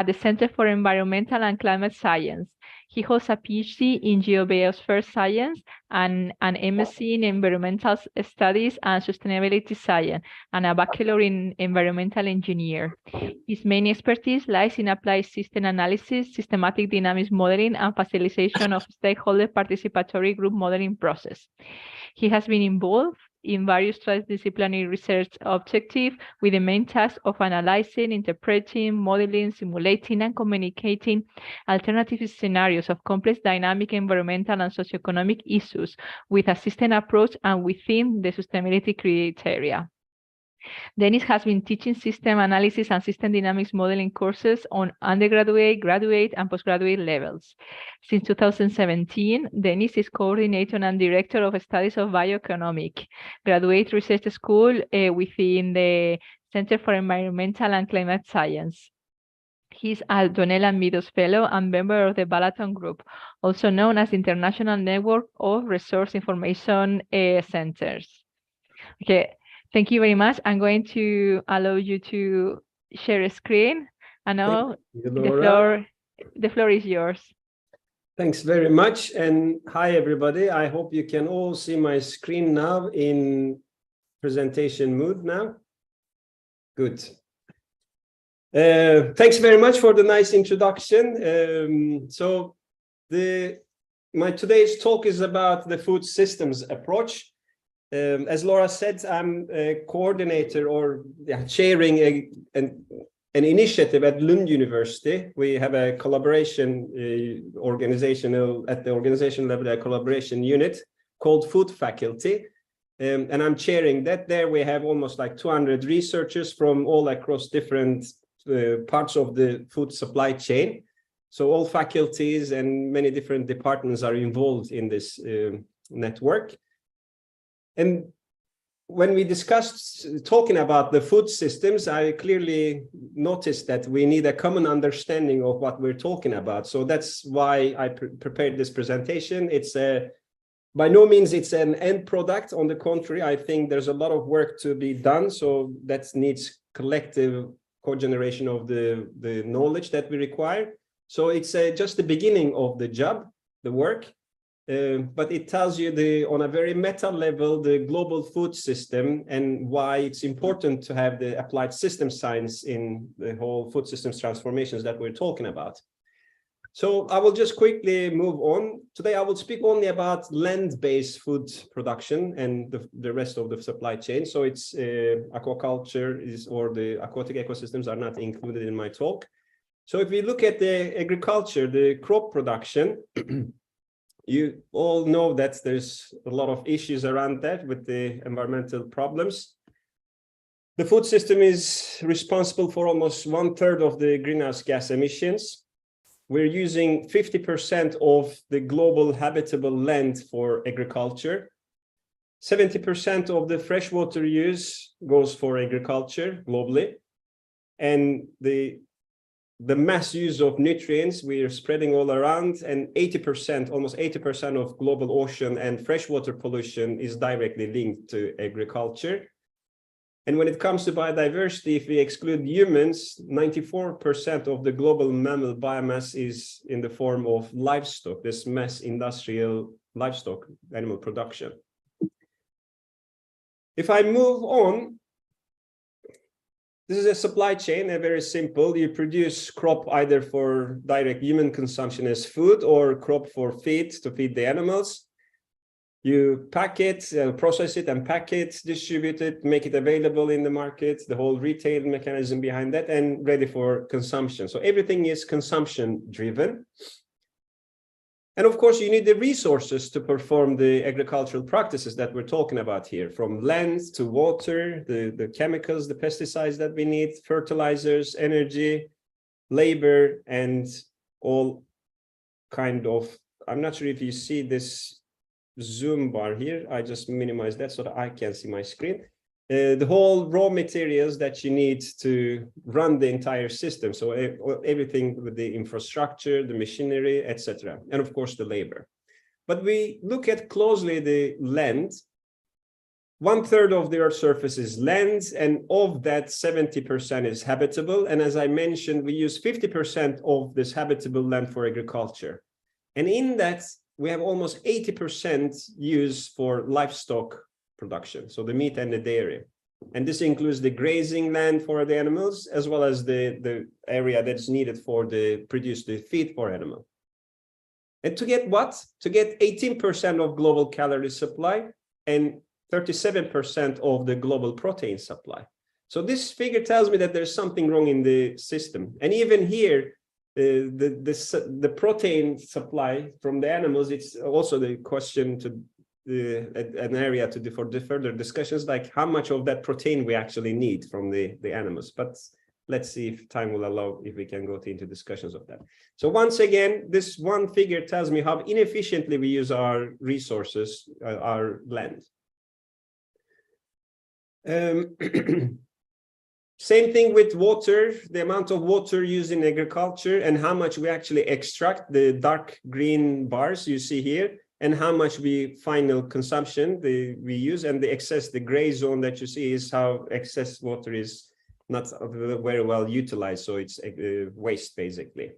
at the Center for Environmental and Climate Science. He holds a PhD in geobiosphere science and an MSc in environmental studies and sustainability science, and a bachelor in environmental engineer. His main expertise lies in applied system analysis, systematic dynamics modeling, and facilitation of stakeholder participatory group modeling process. He has been involved in various transdisciplinary research objectives with the main task of analyzing, interpreting, modeling, simulating, and communicating alternative scenarios of complex dynamic environmental and socioeconomic issues with a system approach and within the sustainability criteria. Deniz has been teaching system analysis and system dynamics modeling courses on undergraduate, graduate, and postgraduate levels. Since 2017, Deniz is coordinator and director of studies of bioeconomic graduate research school within the Center for Environmental and Climate Science. He's a Donella Meadows Fellow and member of the Balaton Group, also known as International Network of Resource Information Centers. Okay. Thank you very much. I'm going to allow you to share a screen. And now the floor is yours. Thanks very much. And hi, everybody. I hope you can all see my screen now in presentation mode now. Good. Thanks very much for the nice introduction. My today's talk is about the food systems approach. As Laura said, I'm a coordinator or chairing an initiative at Lund University. We have a collaboration at the organization level, a collaboration unit called Food Faculty. And I'm chairing that. There we have almost like 200 researchers from all across different parts of the food supply chain. So all faculties and many different departments are involved in this network. And when we discussed talking about the food systems, I clearly noticed that we need a common understanding of what we're talking about. So that's why I prepared this presentation. It's by no means it's an end product. On the contrary, I think there's a lot of work to be done. So that needs collective co-generation of the knowledge that we require. So it's just the beginning of the job, the work. But it tells you on a very meta level, the global food system and why it's important to have the applied system science in the whole food systems transformations that we're talking about. So I will just quickly move on. Today, I will speak only about land-based food production and the rest of the supply chain. So it's aquaculture or the aquatic ecosystems are not included in my talk. So if we look at the agriculture, the crop production, you all know that there's a lot of issues around that with the environmental problems. The food system is responsible for almost 1/3 of the greenhouse gas emissions. We're using 50% of the global habitable land for agriculture. 70% of the freshwater use goes for agriculture globally. And the mass use of nutrients we are spreading all around, and 80%, almost 80% of global ocean and freshwater pollution is directly linked to agriculture. And when it comes to biodiversity, if we exclude humans, 94% of the global mammal biomass is in the form of livestock, this mass industrial livestock animal production. If I move on, this is a supply chain, very simple. You produce crop either for direct human consumption as food or crop for feed to feed the animals. You pack it, process it and pack it, distribute it, make it available in the market, the whole retail mechanism behind that, and ready for consumption. So everything is consumption driven. And of course, you need the resources to perform the agricultural practices that we're talking about here, from land to water, the chemicals, the pesticides that we need, fertilizers, energy, labor, and all kind of, I'm not sure if you see this zoom bar here. I just minimize that so that I can see my screen. The whole raw materials that you need to run the entire system. So everything with the infrastructure, the machinery, etc. And of course, the labor. But we look at closely the land. 1/3 of the Earth's surface is land, and of that, 70% is habitable. And as I mentioned, we use 50% of this habitable land for agriculture. And in that, we have almost 80% used for livestock production, so the meat and the dairy. And this includes the grazing land for the animals, as well as the area that's needed for produce the feed for animals. And to get what? To get 18% of global calorie supply and 37% of the global protein supply. So this figure tells me that there's something wrong in the system. And even here, the protein supply from the animals, it's also the question to an area for the further discussions, like how much of that protein we actually need from the animals. But let's see if time will allow, if we can go into discussions of that. So once again, this one figure tells me how inefficiently we use our resources, our land. Same thing with water, the amount of water used in agriculture and how much we actually extract, the dark green bars you see here, and how much final consumption we use, and the excess, the gray zone that you see is how excess water is not very well utilized, so it's waste basically.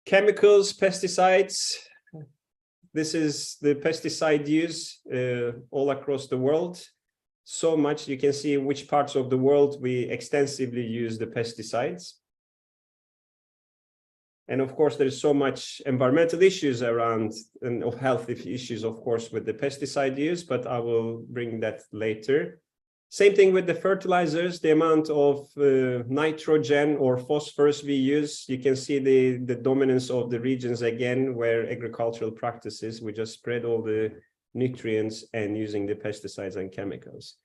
Chemicals, pesticides. This is the pesticide use all across the world. So much, you can see which parts of the world we extensively use the pesticides. And of course, there's so much environmental issues around, and of health issues, of course, with the pesticide use, but I will bring that later. Same thing with the fertilizers, the amount of nitrogen or phosphorus we use. You can see the dominance of the regions again, where agricultural practices, we just spread all the nutrients and using the pesticides and chemicals.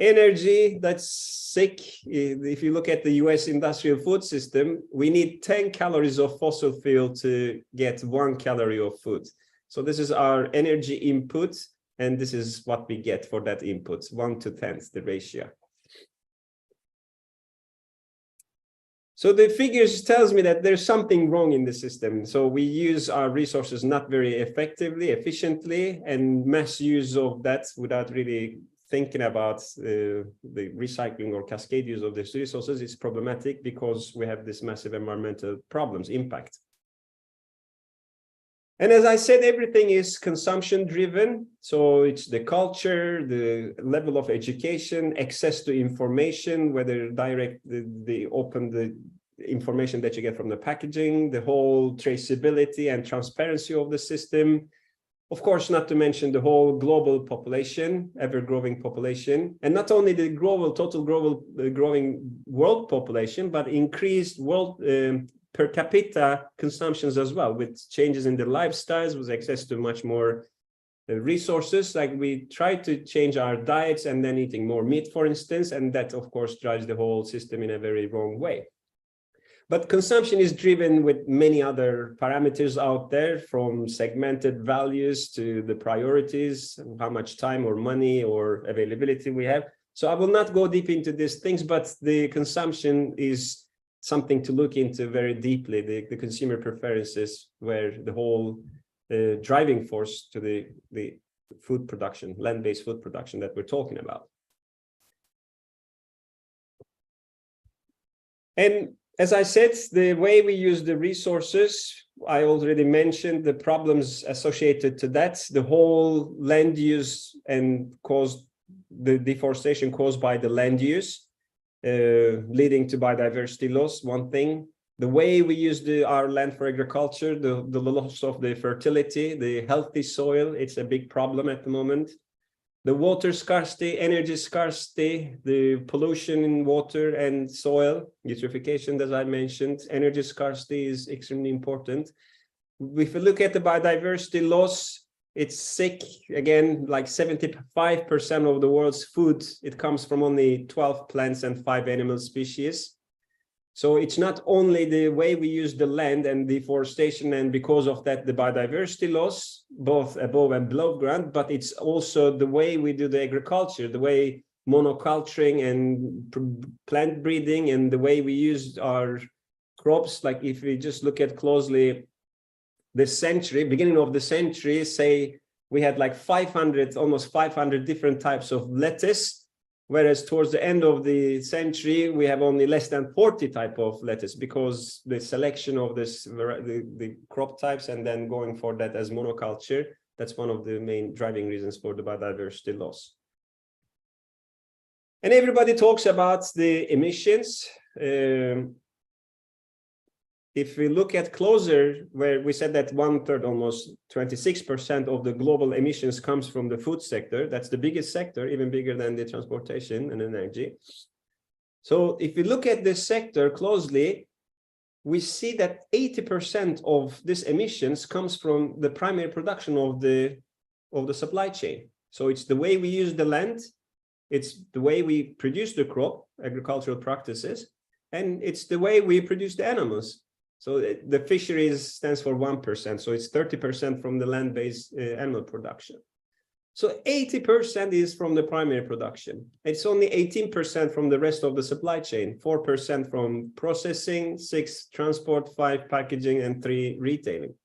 Energy, that's sick. If you look at the US industrial food system, we need 10 calories of fossil fuel to get 1 calorie of food. So this is our energy input, and this is what we get for that input, 1 to 10, the ratio. So the figures tells me that there's something wrong in the system. So we use our resources not very effectively, efficiently, and mass use of that without really thinking about the recycling or cascade use of these resources is problematic because we have this massive environmental problems impact. And as I said, everything is consumption driven. So it's the culture, the level of education, access to information, whether direct, the information that you get from the packaging, the whole traceability and transparency of the system. Of course, not to mention the whole global population, ever-growing population, and not only the total growing world population, but increased world per capita consumptions as well, with changes in their lifestyles, with access to much more resources. Like we try to change our diets and then eating more meat, for instance, and that, of course, drives the whole system in a very wrong way. But consumption is driven with many other parameters out there, from segmented values to the priorities, how much time or money or availability we have. So I will not go deep into these things, but the consumption is something to look into very deeply, the consumer preferences, where the whole driving force to the food production, land-based food production that we're talking about. And as I said, the way we use the resources, I already mentioned the problems associated to that, the whole land use and the deforestation caused by the land use, leading to biodiversity loss, one thing. The way we use our land for agriculture, the loss of the fertility, the healthy soil, it's a big problem at the moment. The water scarcity, energy scarcity, the pollution in water and soil, eutrophication, as I mentioned, energy scarcity is extremely important. If you look at the biodiversity loss, it's sick. Again, like 75% of the world's food, it comes from only 12 plants and 5 animal species. So it's not only the way we use the land and deforestation, and because of that, the biodiversity loss, both above and below ground, but it's also the way we do the agriculture, the way monoculturing and plant breeding, and the way we use our crops. Like if we just look at closely the century, beginning of the century, say we had like 500, almost 500 different types of lettuce, whereas towards the end of the century, we have only less than 40 type of lettuce, because the selection of this, the crop types, and then going for that as monoculture, that's one of the main driving reasons for the biodiversity loss. And everybody talks about the emissions. If we look at closer, where we said that 1/3, almost 26% of the global emissions comes from the food sector, that's the biggest sector, even bigger than the transportation and energy. So if we look at this sector closely, we see that 80% of these emissions comes from the primary production of the supply chain. So it's the way we use the land, it's the way we produce the crop, agricultural practices, and it's the way we produce the animals. So the fisheries stands for 1%, so it's 30% from the land-based animal production. So 80% is from the primary production. It's only 18% from the rest of the supply chain, 4% from processing, 6% transport, 5% packaging, and 3% retailing.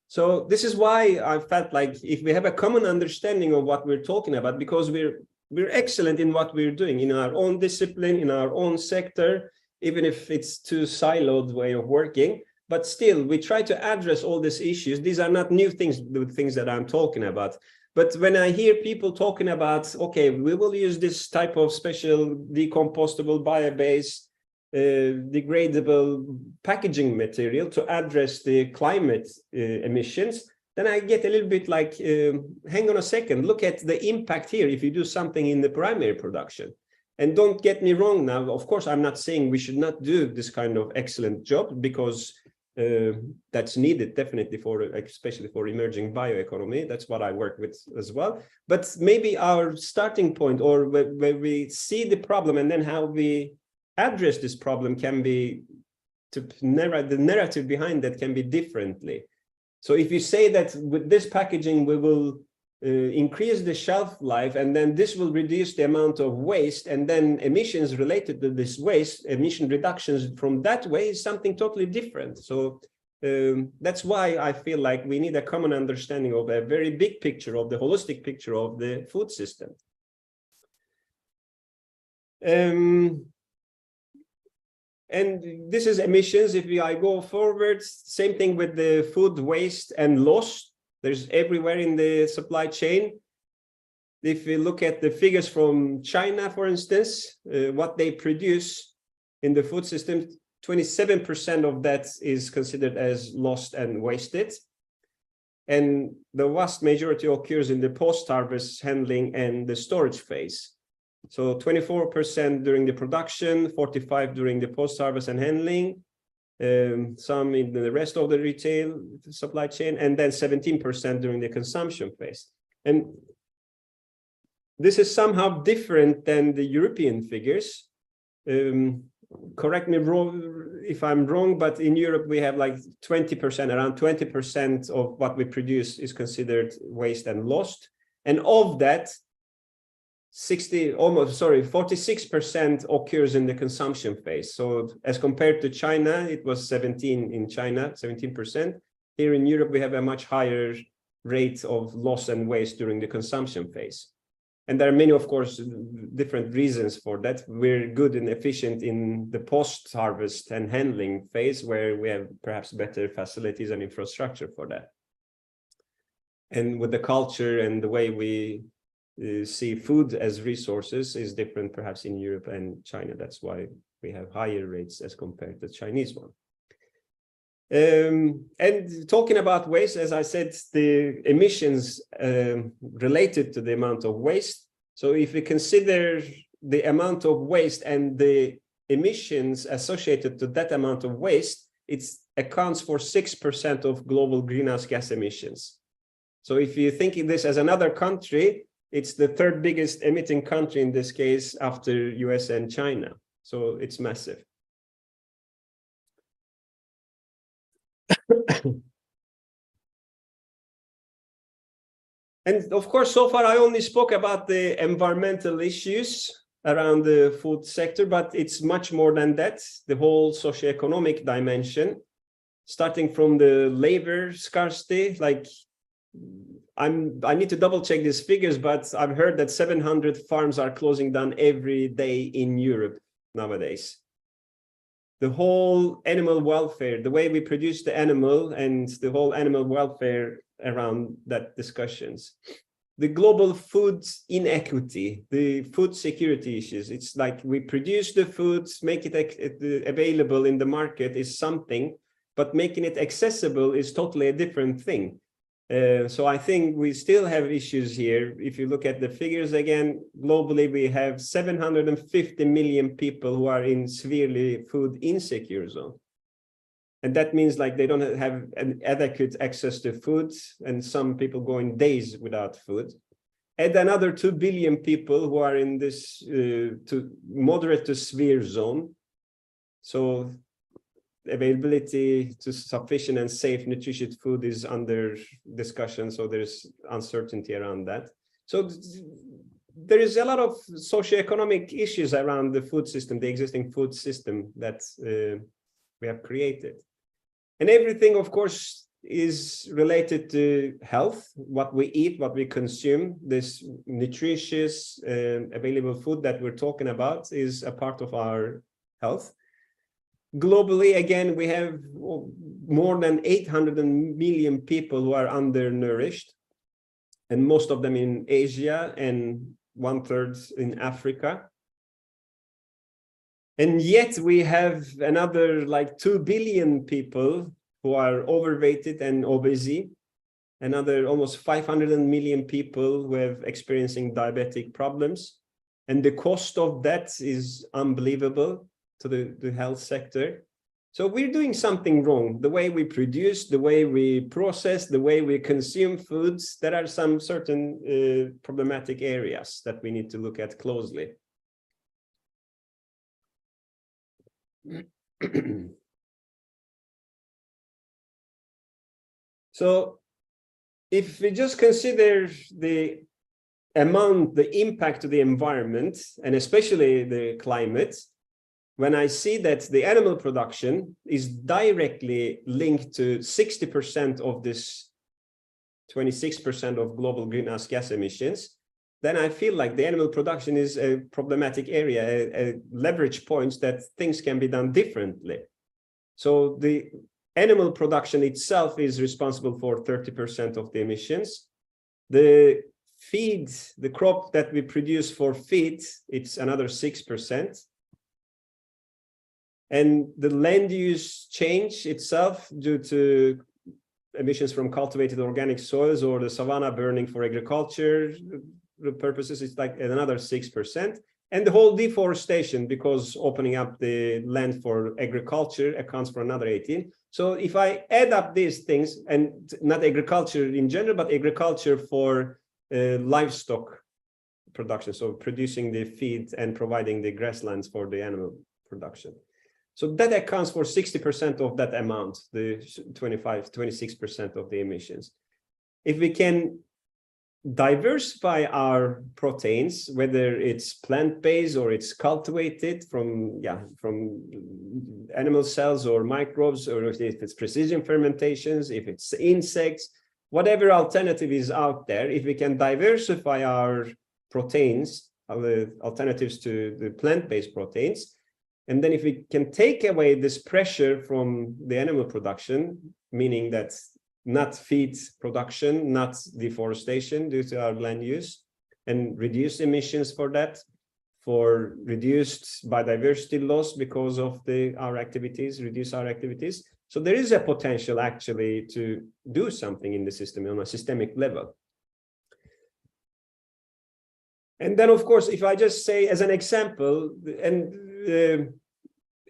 So this is why I felt like if we have a common understanding of what we're talking about, because we're excellent in what we're doing in our own discipline, in our own sector, even if it's too siloed way of working, but still we try to address all these issues. These are not new things, the things that I'm talking about. But when I hear people talking about, okay, we will use this type of special decompostable bio-based degradable packaging material to address the climate emissions, then I get a little bit like, hang on a second, look at the impact here if you do something in the primary production. And don't get me wrong now, of course, I'm not saying we should not do this kind of excellent job, because that's needed definitely for, especially for emerging bioeconomy. That's what I work with as well. But maybe our starting point, or where we see the problem and then how we address this problem, can be the narrative behind that can be differently. So if you say that with this packaging, we will increase the shelf life, and then this will reduce the amount of waste, and then emissions related to this waste, emission reductions from that way is something totally different. So that's why I feel like we need a common understanding of a very big picture, of the holistic picture of the food system. And this is emissions. If I go forward, same thing with the food waste and loss. There's everywhere in the supply chain. If we look at the figures from China, for instance, what they produce in the food system, 27% of that is considered as lost and wasted. And the vast majority occurs in the post-harvest handling and the storage phase. So 24% during the production, 45% during the post-harvest and handling, some in the rest of the retail supply chain, and then 17% during the consumption phase. And this is somehow different than the European figures. Correct me if I'm wrong, but in Europe we have like 20%, around 20% of what we produce is considered waste and lost. And of that, 46% occurs in the consumption phase. So as compared to China, it was 17% in China, 17%. Here in Europe, we have a much higher rate of loss and waste during the consumption phase. And there are many, of course, different reasons for that. We're good and efficient in the post-harvest and handling phase, where we have perhaps better facilities and infrastructure for that. And with the culture and the way we see food as resources is different perhaps in Europe and China. That's why we have higher rates as compared to the Chinese one. And talking about waste, as I said, the emissions related to the amount of waste. So if we consider the amount of waste and the emissions associated to that amount of waste, it accounts for 6% of global greenhouse gas emissions. So if you think of this as another country, it's the third biggest emitting country in this case after US and China. So it's massive. And of course, so far I only spoke about the environmental issues around the food sector, but it's much more than that. The whole socioeconomic dimension, starting from the labor scarcity, like I need to double check these figures, but I've heard that 700 farms are closing down every day in Europe nowadays. The whole animal welfare, the way we produce the animal and the whole animal welfare around that discussions. The global food inequity, the food security issues. It's like we produce the foods, make it available in the market is something, but making it accessible is totally a different thing. So I think we still have issues here. If you look at the figures again, globally, we have 750 million people who are in severely food insecure zone. And that means like they don't have an adequate access to food, and some people going days without food. And another 2 billion people who are in this to moderate to severe zone. So availability to sufficient and safe nutritious food is under discussion. So there's uncertainty around that. So there is a lot of socioeconomic issues around the food system, the existing food system that we have created. And everything, of course, is related to health, what we eat, what we consume. This nutritious, available food that we're talking about is a part of our health. Globally, again, we have more than 800 million people who are undernourished, and most of them in Asia and 1/3 in Africa. And yet we have another like 2 billion people who are overweighted and obese, another almost 500 million people who have experiencing diabetic problems. And the cost of that is unbelievable to the health sector. So we're doing something wrong. The way we produce, the way we process, the way we consume foods, there are some certain problematic areas that we need to look at closely. So if we just consider the amount, the impact to the environment, and especially the climate, when I see that the animal production is directly linked to 60% of this 26% of global greenhouse gas emissions, then I feel like the animal production is a problematic area, a leverage point that things can be done differently. So the animal production itself is responsible for 30% of the emissions. The feed, the crop that we produce for feed, it's another 6%. And the land use change itself due to emissions from cultivated organic soils or the savanna burning for agriculture purposes, it's like another 6%. And the whole deforestation, because opening up the land for agriculture accounts for another 18. So if I add up these things, and not agriculture in general, but agriculture for livestock production, so producing the feed and providing the grasslands for the animal production. So that accounts for 60% of that amount, the 26% of the emissions. If we can diversify our proteins, whether it's plant-based or it's cultivated from animal cells or microbes, or if it's precision fermentations, if it's insects, whatever alternative is out there, if we can diversify our proteins, alternatives to the plant-based proteins, and then if we can take away this pressure from the animal production, meaning that not feed production, not deforestation due to our land use, and reduce emissions for that, for reduced biodiversity loss because of our activities, reduce our activities. So there is a potential actually to do something in the system on a systemic level. And then, of course, if I just say as an example, and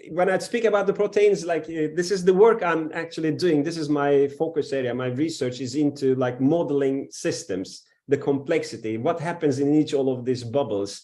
when I speak about the proteins, like this is the work I'm actually doing. This is my focus area. My research is into like modeling systems, the complexity, what happens in each all of these bubbles,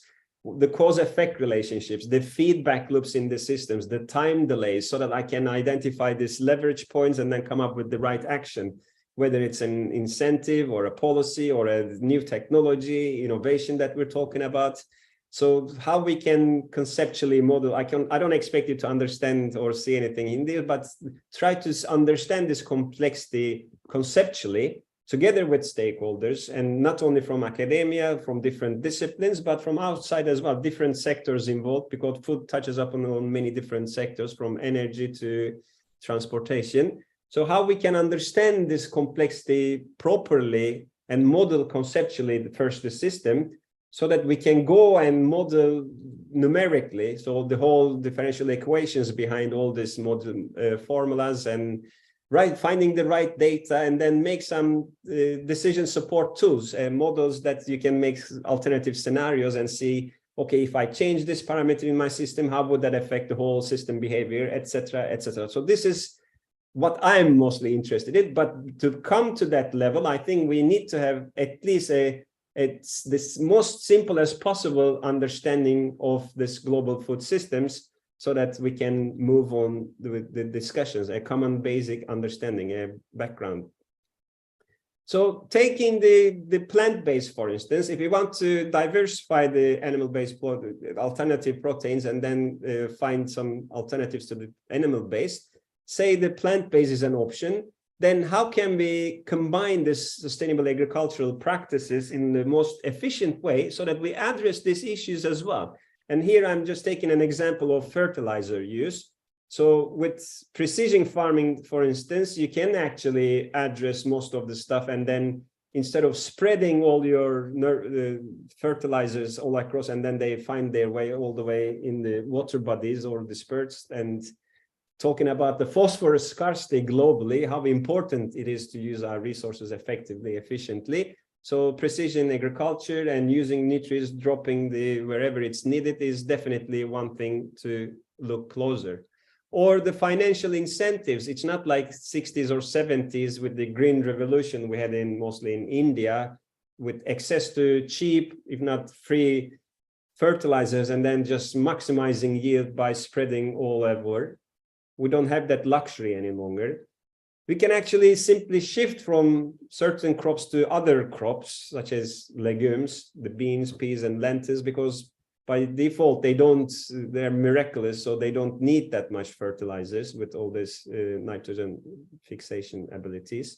the cause-effect relationships, the feedback loops in the systems, the time delays, so that I can identify these leverage points and then come up with the right action, whether it's an incentive or a policy or a new technology, innovation that we're talking about. So how we can conceptually model, I don't expect you to understand or see anything in there, but try to understand this complexity conceptually together with stakeholders, and not only from academia, from different disciplines, but from outside as well, different sectors involved, because food touches on many different sectors, from energy to transportation. So how we can understand this complexity properly and model conceptually the system, so that we can go and model numerically, so the whole differential equations behind all these model formulas, and finding the right data, and then make some decision support tools and models that you can make alternative scenarios and see, okay, if I change this parameter in my system, how would that affect the whole system behavior, etc., etc. So this is what I'm mostly interested in. But to come to that level, I think we need to have at least it's this most simple as possible understanding of this global food systems, so that we can move on with the discussions, a common basic understanding, a background. So taking the plant-based, for instance, if we want to diversify the animal-based alternative proteins, and then find some alternatives to the animal-based, say the plant-based is an option, then how can we combine this sustainable agricultural practices in the most efficient way, so that we address these issues as well? And here I'm just taking an example of fertilizer use. So with precision farming, for instance, you can actually address most of the stuff, and then instead of spreading all your fertilizers all across, and then they find their way all the way in the water bodies or dispersed, and talking about the phosphorus scarcity globally, how important it is to use our resources effectively, efficiently. So precision agriculture and using nutrients, dropping wherever it's needed, is definitely one thing to look closer. Or the financial incentives. It's not like 60s or 70s with the green revolution we had mostly in India, with access to cheap, if not free, fertilizers, and then just maximizing yield by spreading all over. We don't have that luxury any longer. We can actually simply shift from certain crops to other crops, such as legumes, the beans, peas, and lentils, because by default, they're miraculous, so they don't need that much fertilizers with all this nitrogen fixation abilities.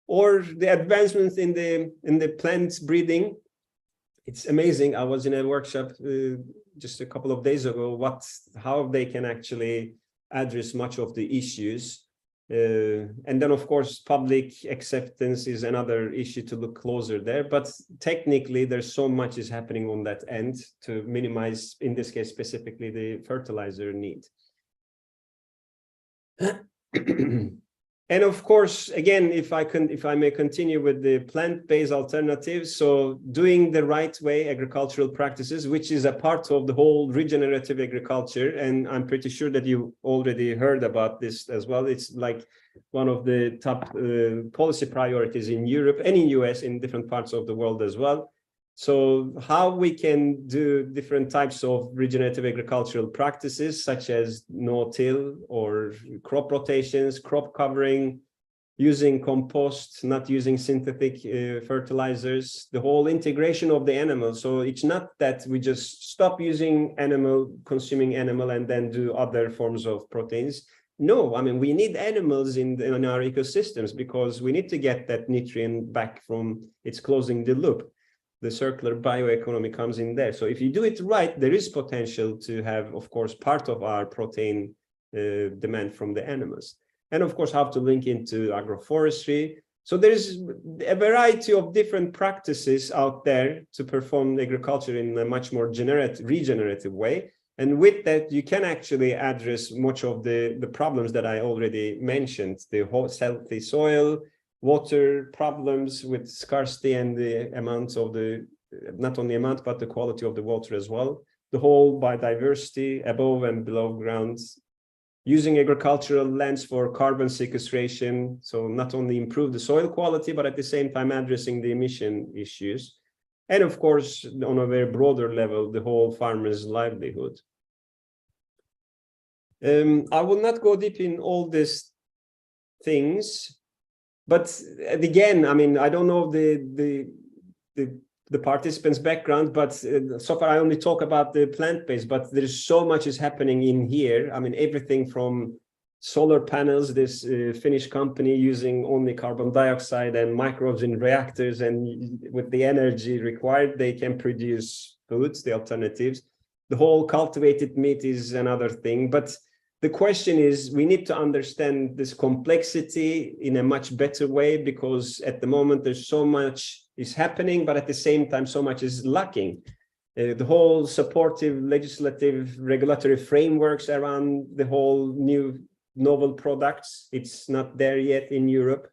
Or the advancements in the plant breeding. It's amazing. I was in a workshop just a couple of days ago, how they can actually address much of the issues. And then, of course, public acceptance is another issue to look closer there. But technically, there's so much is happening on that end to minimize, in this case, specifically the fertilizer need. And of course, again, if I may continue with the plant-based alternatives, so doing the right way agricultural practices, which is a part of the whole regenerative agriculture, and I'm pretty sure that you already heard about this as well. It's like one of the top policy priorities in Europe and in US, in different parts of the world as well. So how we can do different types of regenerative agricultural practices, such as no-till or crop rotations, crop covering, using compost, not using synthetic fertilizers, the whole integration of the animal. So it's not that we just stop using consuming animal, and then do other forms of proteins. No, I mean, we need animals in our ecosystems, because we need to get that nutrient back from it's closing the loop. The circular bioeconomy comes in there. So if you do it right, there is potential to have, of course, part of our protein demand from the animals. And of course, how to link into agroforestry. So there's a variety of different practices out there to perform agriculture in a much more regenerative way. And with that, you can actually address much of the problems that I already mentioned, the healthy soil, water problems with scarcity, and the amounts of not only amount, but the quality of the water as well. The whole biodiversity above and below ground, using agricultural lands for carbon sequestration. So not only improve the soil quality, but at the same time addressing the emission issues. And of course, on a very broader level, the whole farmer's livelihood. I will not go deep in all these things. But again, I mean, I don't know the participants' background, but so far I only talk about the plant-based, but there's so much is happening in here. I mean, everything from solar panels, this Finnish company using only carbon dioxide and microbes in reactors, and with the energy required, they can produce foods, the alternatives. The whole cultivated meat is another thing. But the question is, we need to understand this complexity in a much better way, because at the moment there's so much is happening, but at the same time, so much is lacking. The whole supportive legislative regulatory frameworks around the whole new novel products, it's not there yet in Europe.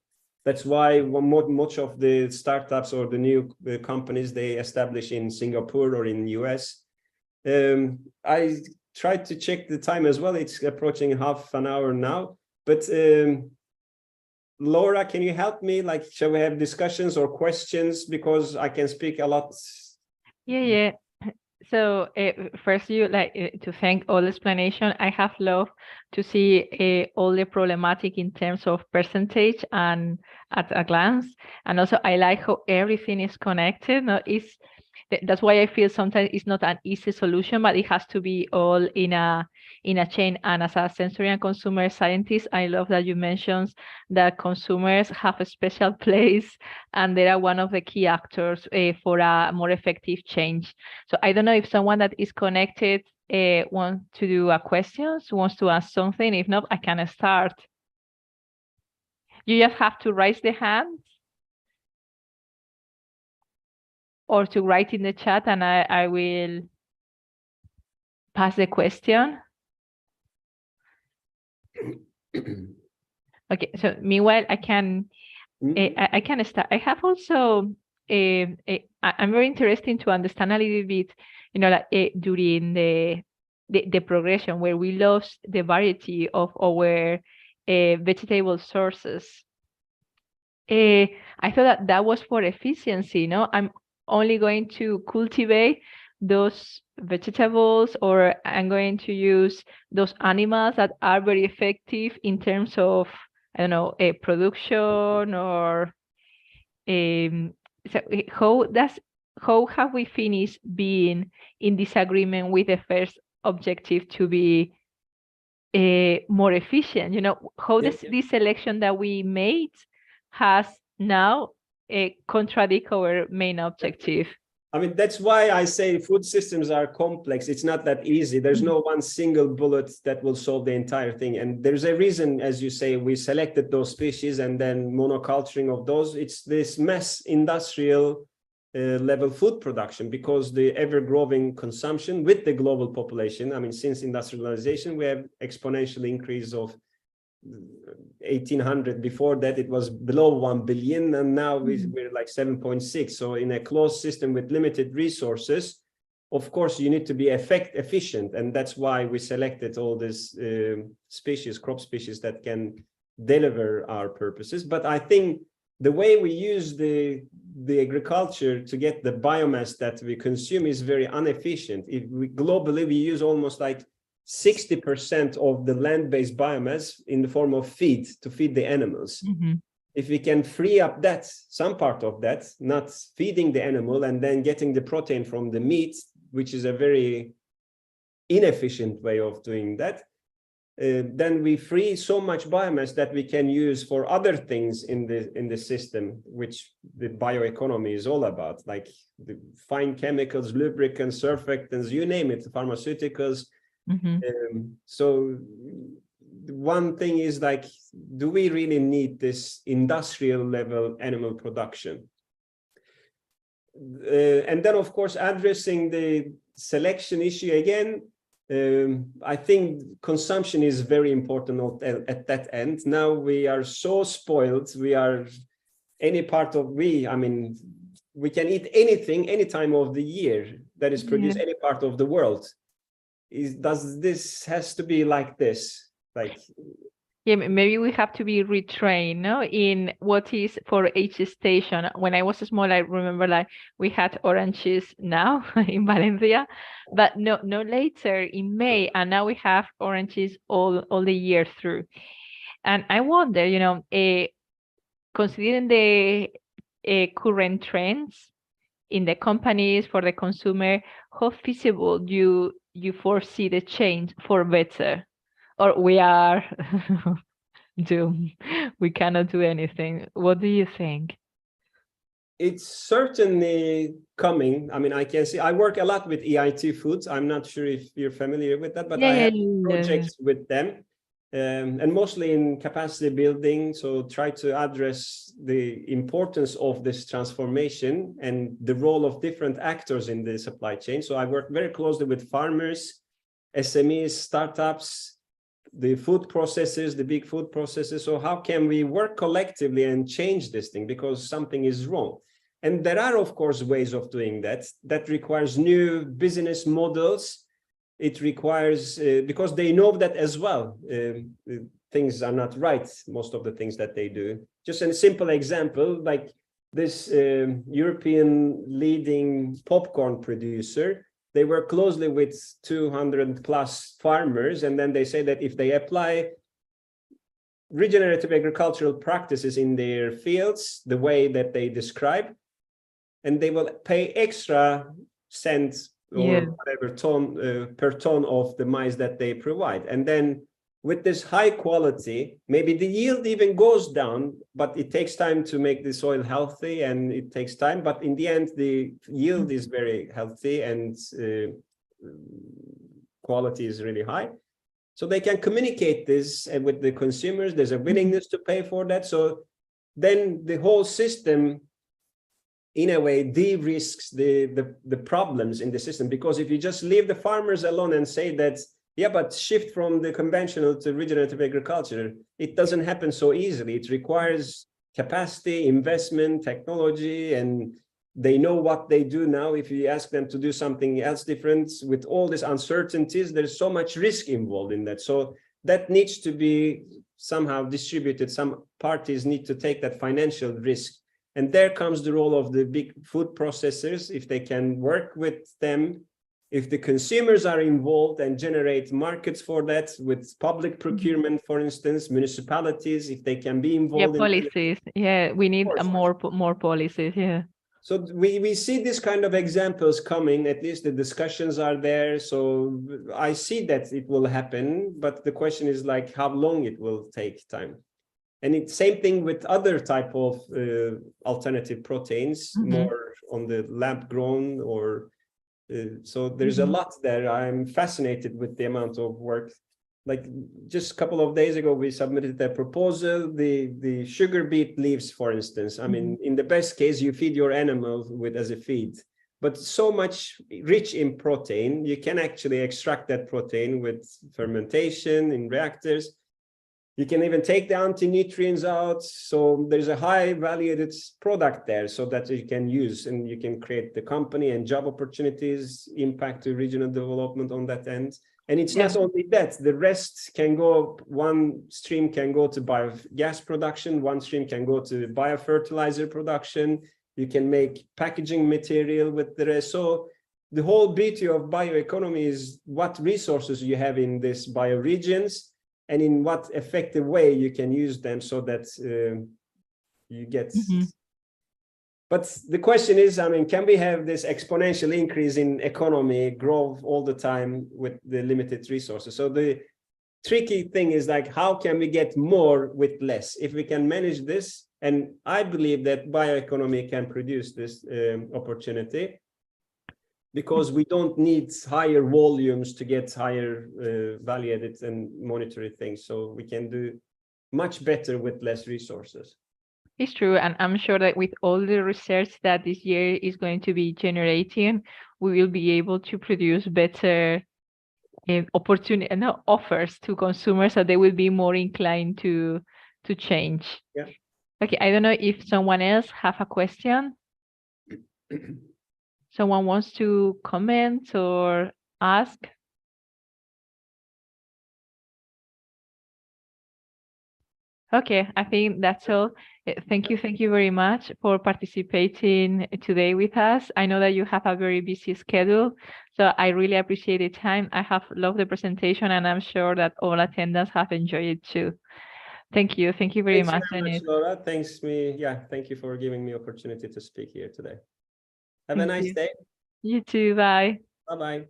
That's why much of the startups or the new companies they establish in Singapore or in US. I tried to check the time as well. It's approaching half an hour now. But Laura, can you help me? Like, shall we have discussions or questions? Because I can speak a lot. Yeah. So first, you to thank all the explanation. I have loved to see all the problematic in terms of percentage and at a glance, and also I like how everything is connected. No, that's why I feel sometimes it's not an easy solution, but it has to be all in a chain. And as a sensory and consumer scientist, I love that you mentioned that consumers have a special place and they are one of the key actors for a more effective change. So I don't know if someone that is connected wants to do a question, wants to ask something. If not, I can start. You just have to raise the hand or to write in the chat, and I will pass the question. Okay, so meanwhile, I can start. I have also I'm very interested to understand a little bit, during the progression where we lost the variety of our vegetable sources. I thought that was for efficiency. I'm only going to cultivate those vegetables, or I'm going to use those animals that are very effective in terms of, I don't know, a production, or so how have we finished being in disagreement with the first objective to be more efficient? How this selection that we made has now contradict our main objective. I mean, that's why I say food systems are complex. It's not that easy. There's no one single bullet that will solve the entire thing. And there's a reason, as you say, we selected those species and then monoculturing of those. It's this mass industrial level food production, because the ever-growing consumption with the global population, I mean, since industrialization, we have exponential increase of 1800. Before that it was below 1 billion, and now we're like 7.6. So in a closed system with limited resources, of course you need to be efficient, and that's why we selected all these species, crop species that can deliver our purposes. But I think the way we use the agriculture to get the biomass that we consume is very inefficient. If we globally we use almost like 60% of the land-based biomass in the form of feed to feed the animals. If we can free up that, some part of that, not feeding the animal and then getting the protein from the meat, which is a very inefficient way of doing that, then we free so much biomass that we can use for other things in the system, which the bioeconomy is all about, like the fine chemicals, lubricants, surfactants, you name it, pharmaceuticals. So one thing is like, do we really need this industrial level animal production? And then, of course, addressing the selection issue again, I think consumption is very important at that end. Now we are so spoiled. We are any part of I mean, we can eat anything, any time of the year that is produced any part of the world. Does this has to be like this? Like, yeah, maybe we have to be retrained, no, in what is for each station. When I was small, I remember like we had oranges now in Valencia, but no later in May, and now we have oranges all the year through. And I wonder, considering the current trends in the companies for the consumer, how feasible do you foresee the change for better? or we are doomed. We cannot do anything. What do you think? It's certainly coming. I mean, I can see, I work a lot with EIT Foods. I'm not sure if you're familiar with that, but I have projects with them, and mostly in capacity building. So try to address the importance of this transformation and the role of different actors in the supply chain. So I work very closely with farmers, SMEs, startups, the food processors, the big food processors. So how can we work collectively and change this thing, because something is wrong? And there are, of course, ways of doing that. That requires new business models. It requires, because they know that as well, things are not right, most of the things that they do. Just a simple example, like this European leading popcorn producer, they work closely with 200 plus farmers, and then they say that if they apply regenerative agricultural practices in their fields the way that they describe, and they will pay extra cents or whatever ton per ton of the maize that they provide. And then with this high quality, maybe the yield even goes down, but it takes time to make the soil healthy, and it takes time. But in the end, the yield is very healthy and quality is really high. So they can communicate this with the consumers. There's a willingness to pay for that. So then the whole system, in a way, de-risks the problems in the system. Because if you just leave the farmers alone and say that, yeah, but shift from the conventional to regenerative agriculture, it doesn't happen so easily. It requires capacity, investment, technology, and they know what they do now. If you ask them to do something else different, with all these uncertainties, there's so much risk involved in that. So that needs to be somehow distributed. Some parties need to take that financial risk. And there comes the role of the big food processors, if they can work with them. If the consumers are involved and generate markets for that with public procurement, for instance, municipalities, if they can be involved. Yeah, policies. Yeah, we need more policies. Yeah. So we see this kind of examples coming, at least the discussions are there. So I see that it will happen, but the question is like how long it will take time. And it's same thing with other type of alternative proteins, more on the lab grown or so there's a lot there. I'm fascinated with the amount of work. Like just a couple of days ago, we submitted a proposal, the sugar beet leaves, for instance. I mean, in the best case, you feed your animal with as a feed, but so much rich in protein, you can actually extract that protein with fermentation in reactors. You can even take the anti-nutrients out. So there's a high valued product there so that you can use, and you can create the company and job opportunities, impact to regional development on that end. And it's not only that, the rest can go, one stream can go to biogas production, one stream can go to biofertilizer production. You can make packaging material with the rest. So the whole beauty of bioeconomy is what resources you have in these bioregions, and in what effective way you can use them so that you get. But the question is, I mean, can we have this exponential increase in economy, growth all the time with the limited resources? So the tricky thing is like, how can we get more with less? If we can manage this, and I believe that bioeconomy can produce this opportunity, because we don't need higher volumes to get higher value added and monetary things. So we can do much better with less resources. It's true. And I'm sure that with all the research that this year is going to be generating, we will be able to produce better opportunity and offers to consumers, so they will be more inclined to change. Yeah. Okay, I don't know if someone else have a question. Someone wants to comment or ask? Okay, I think that's all. Thank you very much for participating today with us. I know that you have a very busy schedule, so I really appreciate the time. I have loved the presentation, and I'm sure that all attendants have enjoyed it too. Thank you very much, Deniz. Laura. Thank you for giving me opportunity to speak here today. Have a nice day. You too. Bye. Bye-bye.